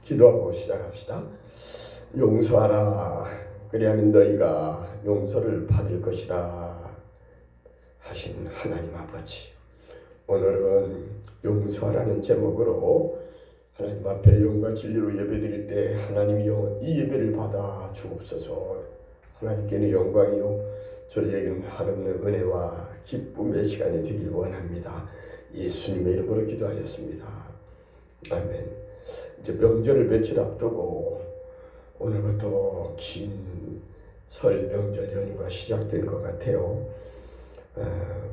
기도하고 시작합시다. 용서하라, 그리하면 너희가 용서를 받을 것이라 하신 하나님 아버지, 오늘은 용서하라는 제목으로 하나님 앞에 영과 진리로 예배드릴 때 하나님이 이 예배를 받아 주옵소서. 하나님께는 영광이요 저희에게는 하나님의 은혜와 기쁨의 시간이 되길 원합니다. 예수님의 이름으로 기도하였습니다. 아멘. 이제 명절을 며칠 앞두고 오늘부터 긴 설 명절 연휴가 시작된 것 같아요.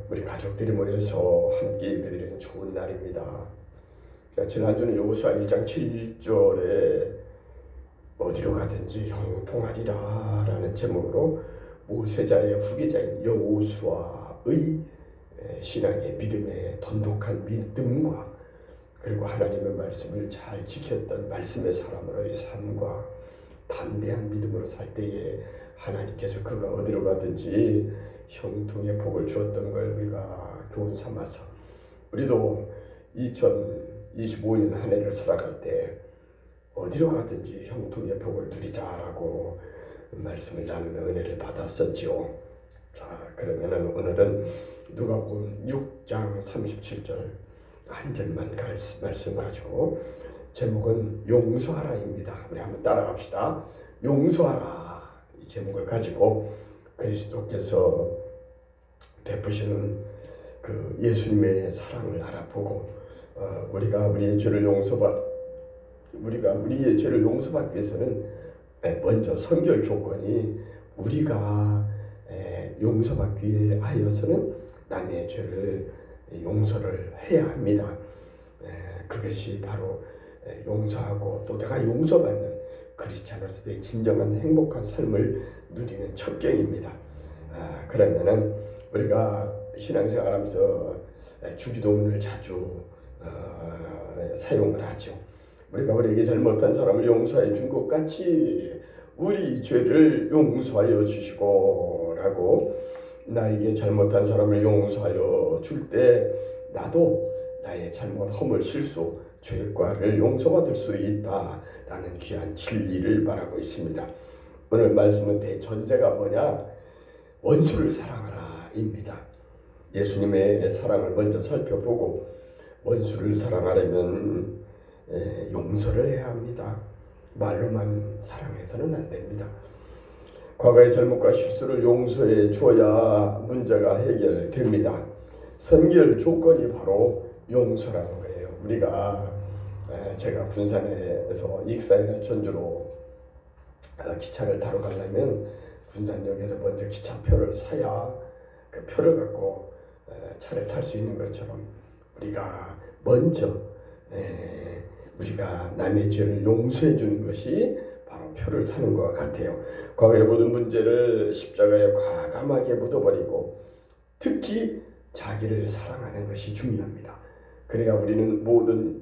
우리 가족들이 모여서 함께 예배드리는 좋은 날입니다. 지난주는 여호수아 1장 7절에 어디로 가든지 형통하리라 라는 제목으로 모세자의 후계자인 여호수아의 신앙의 믿음의 돈독한 믿음과 그리고 하나님의 말씀을 잘 지켰던 말씀의 사람으로의 삶과 담대한 믿음으로 살 때에 하나님께서 그가 어디로 가든지 형통의 복을 주었던 걸 우리가 교훈 삼아서 우리도 2025년 한 해를 살아갈 때 어디로 가든지 형통의 복을 누리자라고 말씀을 나누며 은혜를 받았었지요. 자, 그러면은 오늘은 누가복음 6장 37절 한 절만 말씀 가지고 제목은 용서하라입니다. 우리 한번 따라갑시다. 용서하라, 이 제목을 가지고 그리스도께서 베푸시는 그 예수님의 사랑을 알아보고 우리가 우리의 죄를 용서받기 위해서는 먼저 선결 조건이 우리가 용서받기 위하여서는 남의 죄를 용서를 해야 합니다. 그것이 바로 용서하고 또 내가 용서받는 크리스찬으로서의 진정한 행복한 삶을 누리는 첩경입니다. 그러면은 우리가 신앙생활하면서 주기도문을 자주 사용을 하죠. 우리가 우리에게 잘못한 사람을 용서해 준 것 같이 우리 죄를 용서하여 주시고 라고 나에게 잘못한 사람을 용서하여 줄 때 나도 나의 잘못, 허물, 실수, 죄과를 용서받을 수 있다라는 귀한 진리를 말하고 있습니다. 오늘 말씀은 대전제가 뭐냐? 원수를 사랑하라 입니다. 예수님의 사랑을 먼저 살펴보고 원수를 사랑하려면 용서를 해야 합니다. 말로만 사랑해서는 안 됩니다. 과거의 잘못과 실수를 용서해 주어야 문제가 해결됩니다. 선결 조건이 바로 용서라는 거예요. 제가 군산에서 익산이나 전주로 기차를 타러 가려면 군산역에서 먼저 기차표를 사야 그 표를 갖고 차를 탈 수 있는 것처럼 우리가 먼저 우리가 남의 죄를 용서해 주는 것이 바로 표를 사는 것 같아요. 과거의 모든 문제를 십자가에 과감하게 묻어버리고 특히 자기를 사랑하는 것이 중요합니다. 그래야 우리는 모든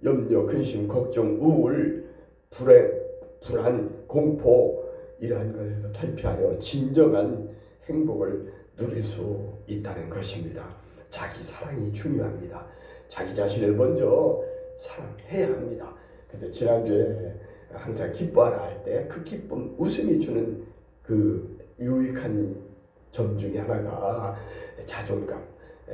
염려, 근심, 걱정, 우울, 불안, 공포 이러한 것에서 탈피하여 진정한 행복을 누릴 수 있다는 것입니다. 자기 사랑이 중요합니다. 자기 자신을 먼저 사랑해야 합니다. 그래서 지난주에 항상 기뻐하라 할 때 그 기쁨, 웃음이 주는 그 유익한 점 중에 하나가 자존감,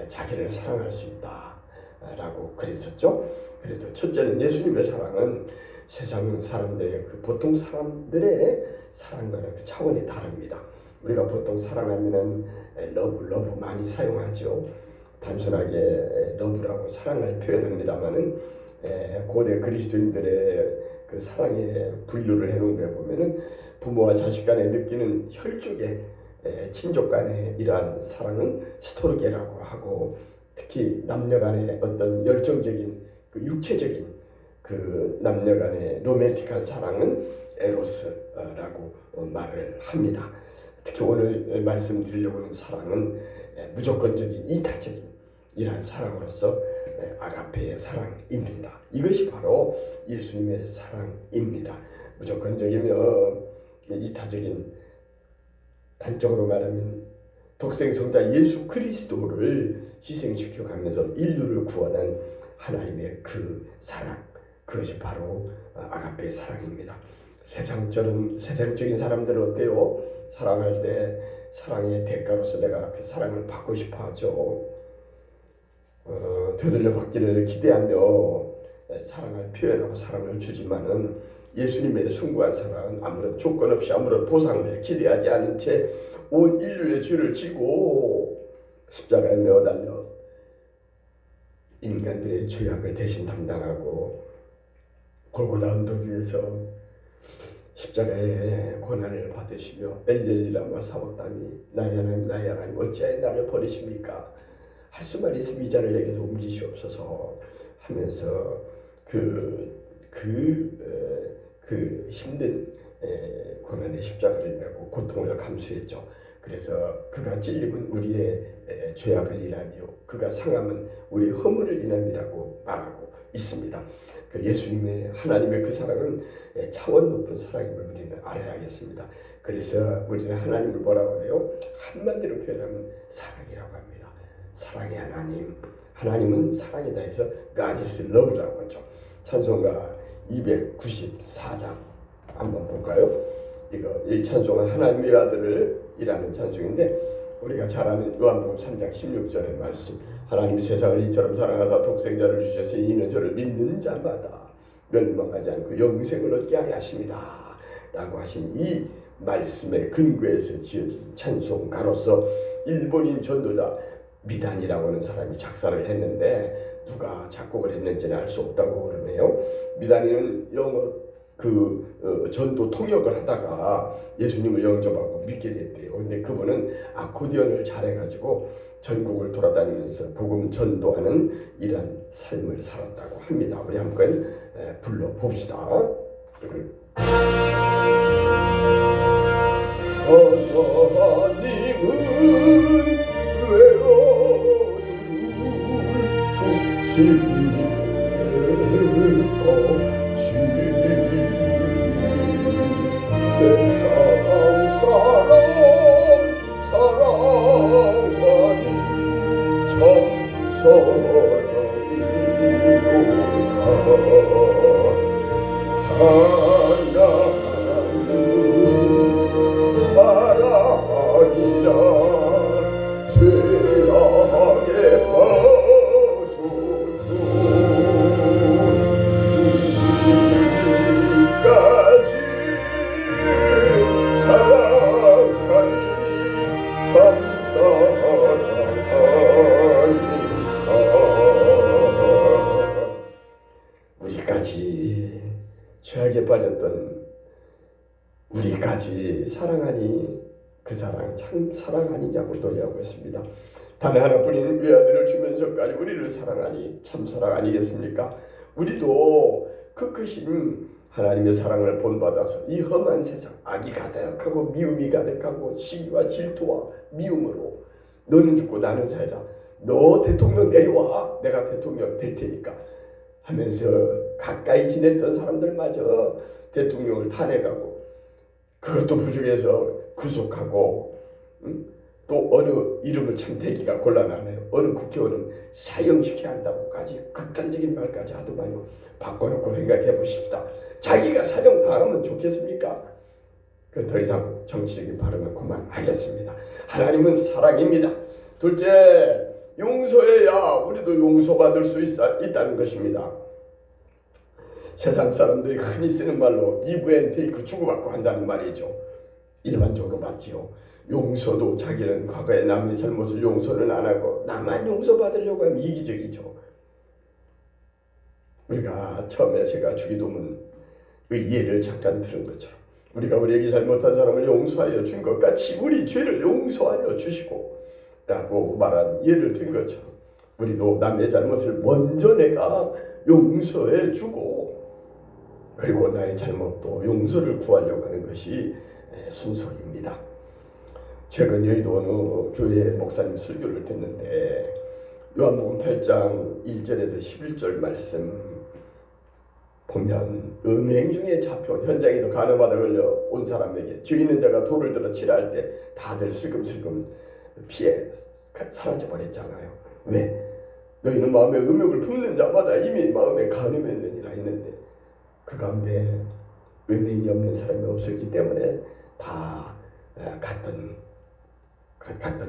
자기를 사랑할 수 있다라고 그랬었죠. 그래서 첫째는 예수님의 사랑은 세상 사람들의 그 보통 사람들의 사랑과는 그 차원이 다릅니다. 우리가 보통 사랑하면은 러브 많이 사용하죠. 단순하게 러브라고 사랑을 표현합니다만은 고대 그리스도인들의 그 사랑의 분류를 해놓은 거 보면은 부모와 자식 간에 느끼는 혈족의 친족 간의 이러한 사랑은 스토르게라고 하고 특히 남녀 간의 어떤 열정적인 그 육체적인 그 남녀 간의 로맨틱한 사랑은 에로스라고 말을 합니다. 특히 오늘 말씀드리려고 하는 사랑은 무조건적인 이타적인 이러한 사랑으로서 아가페의 사랑입니다. 이것이 바로 예수님의 사랑입니다. 무조건적이며 이타적인, 단적으로 말하면 독생성자 예수 그리스도를 희생시켜 가면서 인류를 구원한 하나님의 그 사랑, 그것이 바로 아가페의 사랑입니다. 세상적인 사람들은 어때요? 사랑할 때 사랑의 대가로서 내가 그 사랑을 받고 싶어 하죠. 되돌려 받기를 기대하며 사랑을 표현하고 사랑을 주지만은 예수님의 숭고한 사랑은 아무런 조건 없이 아무런 보상을 기대하지 않은 채 온 인류의 죄를 지고 십자가에 매어달려 인간들의 죄악을 대신 담당하고 골고다 언덕 위에서 십자가의 고난을 받으시며 엘렐리라마 사박다니 나의 하나님 어찌하여 나를 버리십니까? 할 수만 있으면 이 자를 내게서 옮기시옵소서 하면서 그 힘든 고난의 십자가를 메고 고통을 감수했죠. 그래서 그가 찔림은 우리의 죄악을 인하며 그가 상함은 우리의 허물을 인함이라고 말하고 있습니다. 그 예수님의 하나님의 그 사랑은 차원 높은 사랑임을 우리는 알아야겠습니다. 그래서 우리는 하나님을 뭐라고 해요? 한마디로 표현하면 사랑이라고 합니다. 사랑의 하나님은 사랑이다 해서 God is love라고 하죠. 찬송가 294장 한번 볼까요? 이 찬송은 하나님의 아들이라는 찬송인데 우리가 잘 아는 요한복음 3장 16절의 말씀, 하나님이 세상을 이처럼 사랑하사 독생자를 주셨으니 이는 저를 믿는 자마다 멸망하지 않고 영생을 얻게 하려 하십니다 라고 하신 이 말씀의 근거에서 지어진 찬송가로서 일본인 전도자 미단이라고 하는 사람이 작사를 했는데 누가 작곡을 했는지는 알 수 없다고 그러네요. 미단이는 영어 전도 통역을 하다가 예수님을 영접하고 믿게 됐대요. 근데 그분은 아코디언을 잘해가지고 전국을 돌아다니면서 복음 전도하는 이런 삶을 살았다고 합니다. 우리 한번 불러봅시다. 하나님은 외로운 죽시고 세상 사랑하니 참 사랑이로다. 하나는 사랑이라 죄악에 빠졌고 우리까지 사랑하니 참 사랑하니까. 우리까지 죄악에 빠졌던 우리까지 사랑하니 그 사랑 참 사랑 아니냐고 노래하고 있습니다. 단 하나뿐인 외아들을 주면서까지 우리를 사랑하니 참 사랑 아니겠습니까? 우리도 그 크신 하나님의 사랑을 본받아서 이 험한 세상 악이 가득하고 미움이 가득하고 시기와 질투와 미움으로 너는 죽고 나는 살자, 너 대통령 내려와 내가 대통령 될 테니까 하면서 가까이 지냈던 사람들마저 대통령을 탄핵하고 그것도 부족해서 구속하고 또 어느 이름을 참 대기가 곤란하네요. 어느 국회의원은 사형시켜야 한다고까지 극단적인 말까지 하더만요. 바꿔놓고 생각해 보십시다. 자기가 사형 당하면 좋겠습니까? 더 이상 정치적인 발언은 그만하겠습니다. 하나님은 사랑입니다. 둘째, 용서해야 우리도 용서받을 수 있다는 것입니다. 세상 사람들이 흔히 쓰는 말로 give and take 주고받고 한다는 말이죠. 일반적으로 맞지요. 용서도 자기는 과거에 남의 잘못을 용서는 안 하고 나만 용서받으려고 하면 이기적이죠. 우리가 처음에 제가 주기도문의 예를 잠깐 들은 것처럼 우리가 우리에게 잘못한 사람을 용서하여 준 것 같이 우리 죄를 용서하여 주시고 라고 말한 예를 든 것처럼 우리도 남의 잘못을 먼저 내가 용서해 주고 그리고 나의 잘못도 용서를 구하려고 하는 것이 순서입니다. 최근 여의도 어느 교회 목사님 설교를 듣는데 요한복음 8장 1절에서 11절 말씀 보면 음행 중에 잡혀온 현장에서 간음하다 걸려 온 사람에게 죄 있는 자가 돌을 들어 치라 할 때 다들 슬금슬금 피해 사라져버렸잖아요. 왜? 너희는 마음에 음욕을 품는 자마다 이미 마음에 간음했느니라 했는데 그 가운데 은행이 없는 사람이 없었기 때문에 다 갔던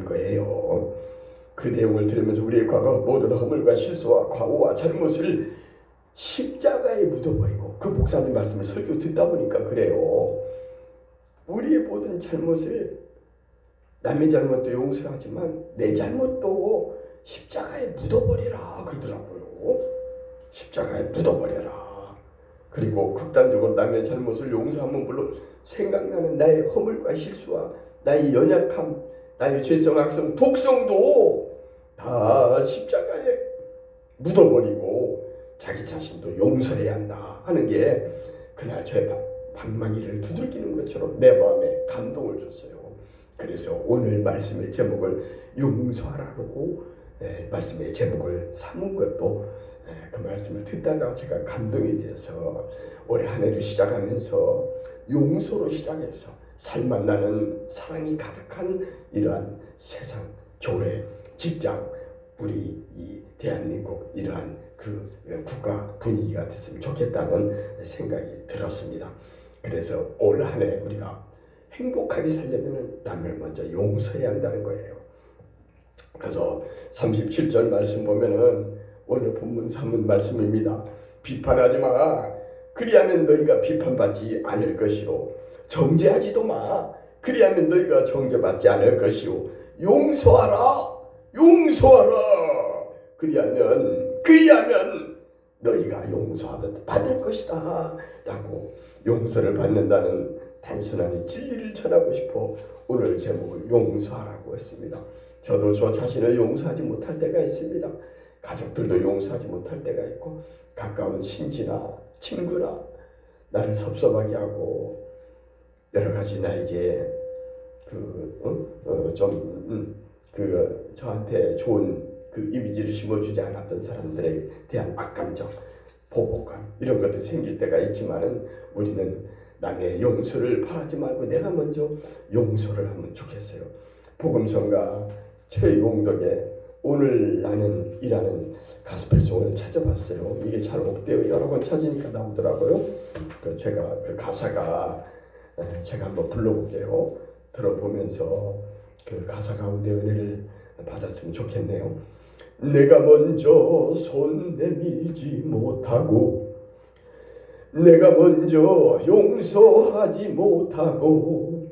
거예요. 그 내용을 들으면서 우리의 과거 모든 허물과 실수와 과오와 잘못을 십자가에 묻어버리고, 그 목사님 말씀을 설교 듣다 보니까 그래요. 우리의 모든 잘못을, 남의 잘못도 용서하지만 내 잘못도 십자가에 묻어버리라 그러더라고요. 십자가에 묻어버려라. 그리고 극단적으로 남의 잘못을 용서하면 물론 생각나는 나의 허물과 실수와 나의 연약함, 나의 죄성, 악성, 독성도 다 십자가에 묻어버리고 자기 자신도 용서해야 한다 하는 게 그날 저의 방망이를 두들기는 것처럼 내 마음에 감동을 줬어요. 그래서 오늘 말씀의 제목을 용서하라고 말씀의 제목을 삼은 것도 그 말씀을 듣다가 제가 감동이 돼서 올해 한 해를 시작하면서 용서로 시작해서 살맛 나는 사랑이 가득한 이러한 세상, 교회, 직장, 우리 이 대한민국 이러한 그 국가 분위기가 됐으면 좋겠다는 생각이 들었습니다. 그래서 올 한 해 우리가 행복하게 살려면 남을 먼저 용서해야 한다는 거예요. 그래서 37절 말씀 보면은 오늘 본문 3문 말씀입니다. 비판하지 마. 그리하면 너희가 비판받지 않을 것이요. 정죄하지도 마. 그리하면 너희가 정죄받지 않을 것이요. 용서하라. 용서하라. 그리하면 너희가 용서하듯 받을 것이다 라고 용서를 받는다는 단순한 진리를 전하고 싶어 오늘 제목을 용서하라고 했습니다. 저도 저 자신을 용서하지 못할 때가 있습니다. 가족들도 용서하지 못할 때가 있고, 가까운 친지나 친구나 나를 섭섭하게 하고 여러 가지 나에게 저한테 좋은 그 이미지를 심어주지 않았던 사람들에 대한 악감정, 보복감 이런 것들이 생길 때가 있지만은 우리는 남의 용서를 바라지 말고 내가 먼저 용서를 하면 좋겠어요. 복음성가 최용덕의 오늘 나는 이라는 가스펠송을 찾아봤어요. 이게 잘 없대요. 여러 번 찾으니까 나오더라고요. 제가 그 가사가 제가 한번 불러볼게요. 들어보면서 그 가사 가운데 은혜를 받았으면 좋겠네요. 내가 먼저 손 내밀지 못하고, 내가 먼저 용서하지 못하고,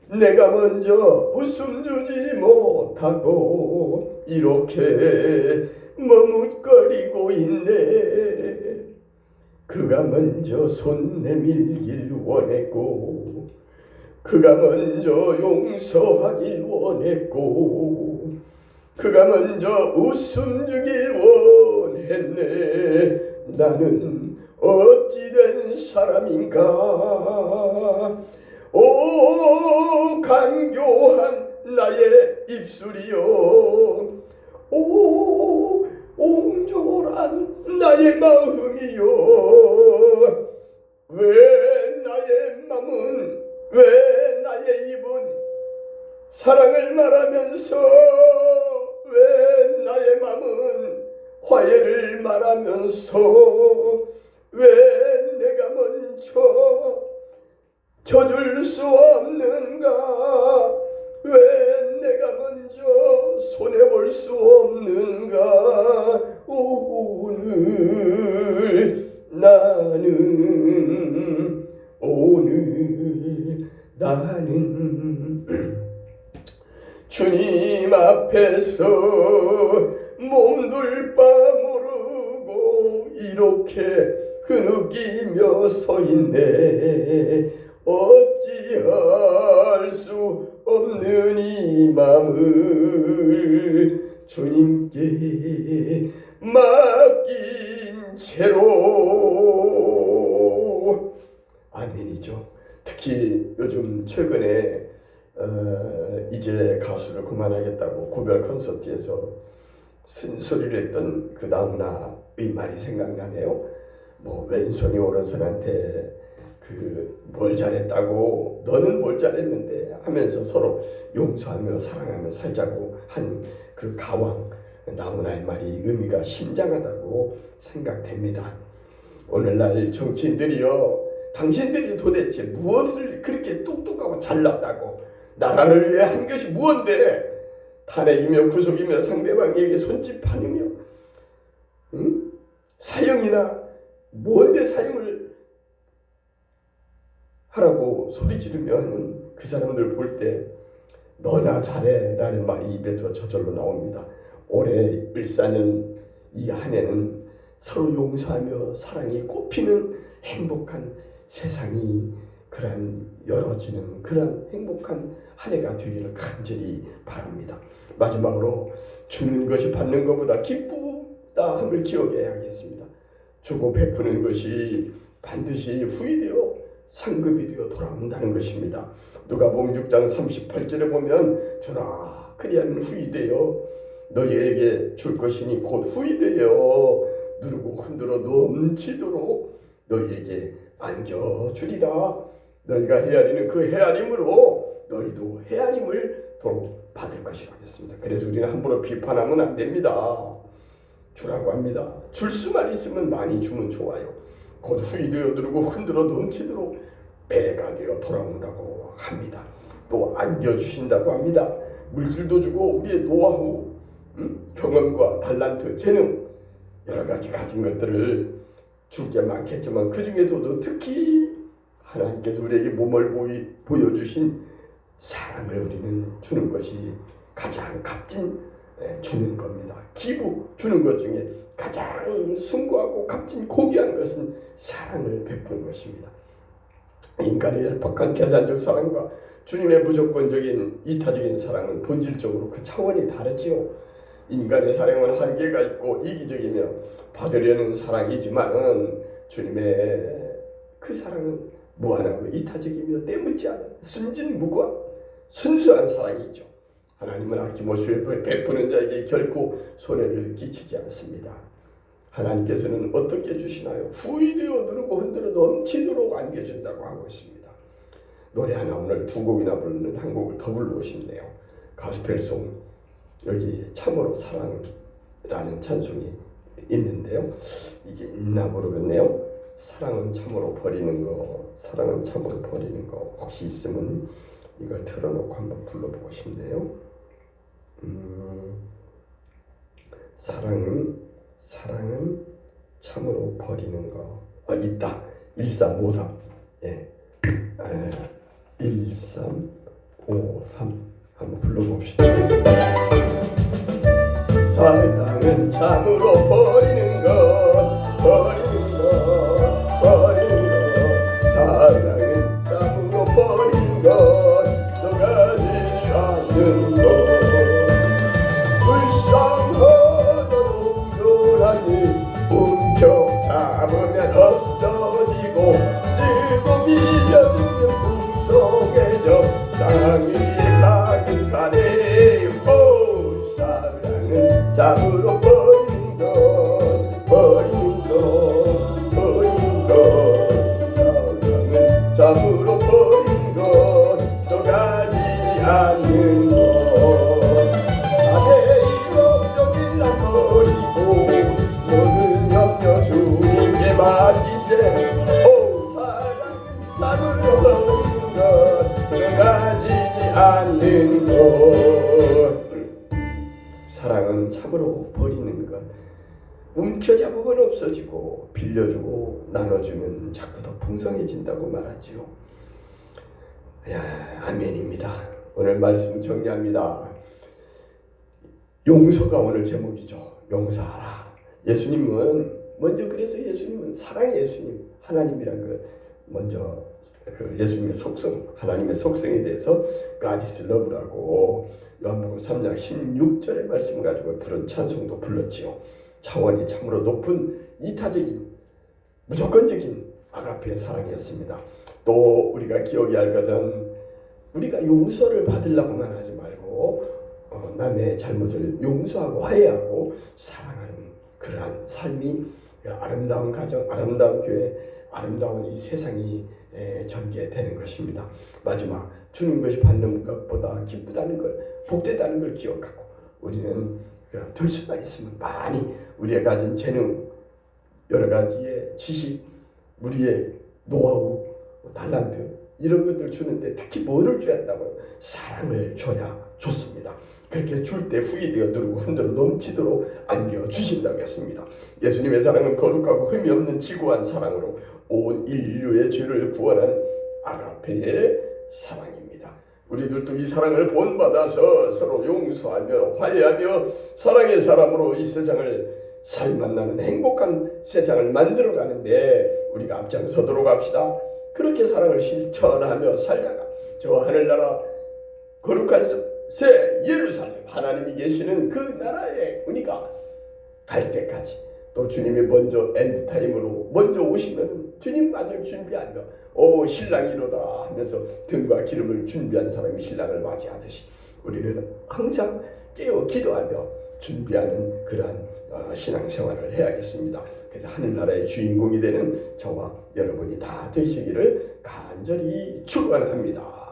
내가 먼저 웃음 주지 못하고 이렇게 머뭇거리고 있네. 그가 먼저 손 내밀길 원했고, 그가 먼저 용서하길 원했고, 그가 먼저 웃음 주길 원했네. 나는 어찌된 사람인가. 오 간교한 나의 입술이요, 오 옹졸한 나의 마음이요. 왜 나의 입은 사랑을 말하면서, 왜 나의 마음은 화해를 말하면서, 왜 내가 먼저 져줄 수 없는가? 왜 내가 먼저 손해볼 수 없는가? 오늘 나는 주님 앞에서 몸둘 바 모르고 이렇게 흐느끼며 서 있네. 어찌할 수 없는 이 마음을 주님께 맡긴 채로. 아멘이죠. 특히 요즘 최근에 이제 가수를 그만하겠다고 고별 콘서트에서 쓴소리를 했던 그 나훈아의 말이 생각나네요. 뭐 왼손이 오른손한테 뭘 잘했다고, 너는 뭘 잘했는데 하면서 서로 용서하며 사랑하며 살자고 한 그 가왕 나훈아의 말이 의미가 심장하다고 생각됩니다. 오늘날 정치인들이요, 당신들이 도대체 무엇을 그렇게 똑똑하고 잘났다고 나라를 위해 한 것이 무언데 탄핵이며 구속이며 상대방에게 손짓하느며 응? 사형이나 뭔데 사형을 하라고 소리 지르며 하는 그 사람들 볼 때 너나 잘해 라는 말이 입에서 저절로 나옵니다. 올해 을사년 이 한 해는 서로 용서하며 사랑이 꽃피는 행복한 세상이 그런 열어지는 그런 행복한 한 해가 되기를 간절히 바랍니다. 마지막으로 주는 것이 받는 것보다 기쁘다 함을 기억해야겠습니다. 주고 베푸는 것이 반드시 후이되어 상급이 되어 돌아온다는 것입니다. 누가복음 6장 38절에 보면 주라 그리하면 후이되어 너희에게 줄 것이니 곧 후이되어 누르고 흔들어 넘치도록 너희에게 안겨주리라. 너희가 헤아리는 그 헤아림으로 너희도 헤아림을 도로 받을 것이라 했습니다. 그래서 우리는 함부로 비판하면 안 됩니다. 주라고 합니다. 줄 수만 있으면 많이 주면 좋아요. 곧 후이되어 누르고 흔들어 넘치도록 배가 되어 돌아온다고 합니다. 또 안겨주신다고 합니다. 물질도 주고 우리의 노하우, 경험과 달란트, 재능 여러 가지 가진 것들을 줄 게 많겠지만 그 중에서도 특히 하나님께서 우리에게 몸을 보여주신 사랑을 우리는 주는 것이 가장 값진 주는 겁니다. 기부 주는 것 중에 가장 숭고하고 값진 고귀한 것은 사랑을 베푸는 것입니다. 인간의 얄팍한 계산적 사랑과 주님의 무조건적인 이타적인 사랑은 본질적으로 그 차원이 다르지요. 인간의 사랑은 한계가 있고 이기적이며 받으려는 사랑이지만 주님의 그 사랑은 무한하고 이타적이며 때묻지 않은 순진무구한 순수한 사랑이죠. 하나님은 아낌없이 베푸는 자에게 결코 손해를 끼치지 않습니다. 하나님께서는 어떻게 주시나요? 후이되어 누르고 흔들어 넘치도록 안겨준다고 하고 있습니다. 노래 하나 오늘 두 곡이나 부르는 한 곡을 더 부르고 싶네요. 가스펠송 여기 참으로 사랑이라는 찬송이 있는데요. 이게 있나 모르겠네요. 사랑은 참으로 버리는 거, 사랑은 참으로 버리는 거 혹시 있으면 이걸 틀어놓고 한번 불러보고 싶네요. 사랑은 참으로 버리는 거. 있다. 1353. 예. 1353 한번 불러봅시다. 사랑은 참으로 버리는 것, 사랑은 참으로 버리는 것, 녹아지지 않는 것. 불쌍하다 동전하니 움켜잡으면 없어지고 쓰고 밀려들면 풍성해져 땅이 가득하네. 오 사랑은 참으로 버리는 것, 사랑은 참으로 버리는 것, 또 가지지 않는 것. 나의 이목적인 난 버리고 모든 염려 주님께 맡기세. 오 사랑은 참으로 버리는 것, 또 가지지 않는 것. 사랑은 참으로 버리는 것. 움켜잡으면 없어지고 빌려주고 나눠주면 자꾸 더 풍성해진다고 말하지요. 아멘입니다. 오늘 말씀 정리합니다. 용서가 오늘 제목이죠. 용서하라. 예수님은 먼저 그래서 예수님은 사랑의 예수님, 하나님이란 걸 먼저 그 예수님의 속성, 하나님의 속성에 대해서 God is love라고 요한복음 3장 16절의 말씀 가지고 부른 찬송도 불렀지요. 차원이 참으로 높은 이타적인 무조건적인 아가페의 사랑이었습니다. 또 우리가 기억해야 할 것은 우리가 용서를 받으려고만 하지 말고 남의 잘못을 용서하고 화해하고 사랑하는 그러한 삶이 아름다운 가정, 아름다운 교회, 아름다운 이 세상이 전개되는 것입니다. 마지막 주는 것이 받는 것보다 기쁘다는 걸, 복되다는 걸 기억하고 우리는 될 수만 있으면 많이 우리가 가진 재능 여러 가지의 지식, 우리의 노하우, 달란트 이런 것들 주는데 특히 뭐를 줘야 한다고요? 사랑을 줘야 좋습니다. 그렇게 줄 때 후이되어 누르고 흔들어 넘치도록 안겨주신다고 했습니다. 예수님의 사랑은 거룩하고 흠이 없는 지고한 사랑으로 온 인류의 죄를 구원한 아가페의 사랑입니다. 우리들도 이 사랑을 본받아서 서로 용서하며 화해하며 사랑의 사람으로 이 세상을 살 만나는 행복한 세상을 만들어가는데 우리가 앞장서도록 합시다. 그렇게 사랑을 실천하며 살다가 저 하늘나라 거룩한 새 예루살렘 하나님이 계시는 그 나라에 우리가 갈 때까지 또 주님이 먼저 엔드타임으로 먼저 오시면 주님 맞을 준비하며 오 신랑이로다 하면서 등과 기름을 준비한 사람이 신랑을 맞이하듯이 우리는 항상 깨어 기도하며 준비하는 그러한 신앙생활을 해야겠습니다. 그래서 하늘나라의 주인공이 되는 저와 여러분이 다 되시기를 간절히 축원합니다.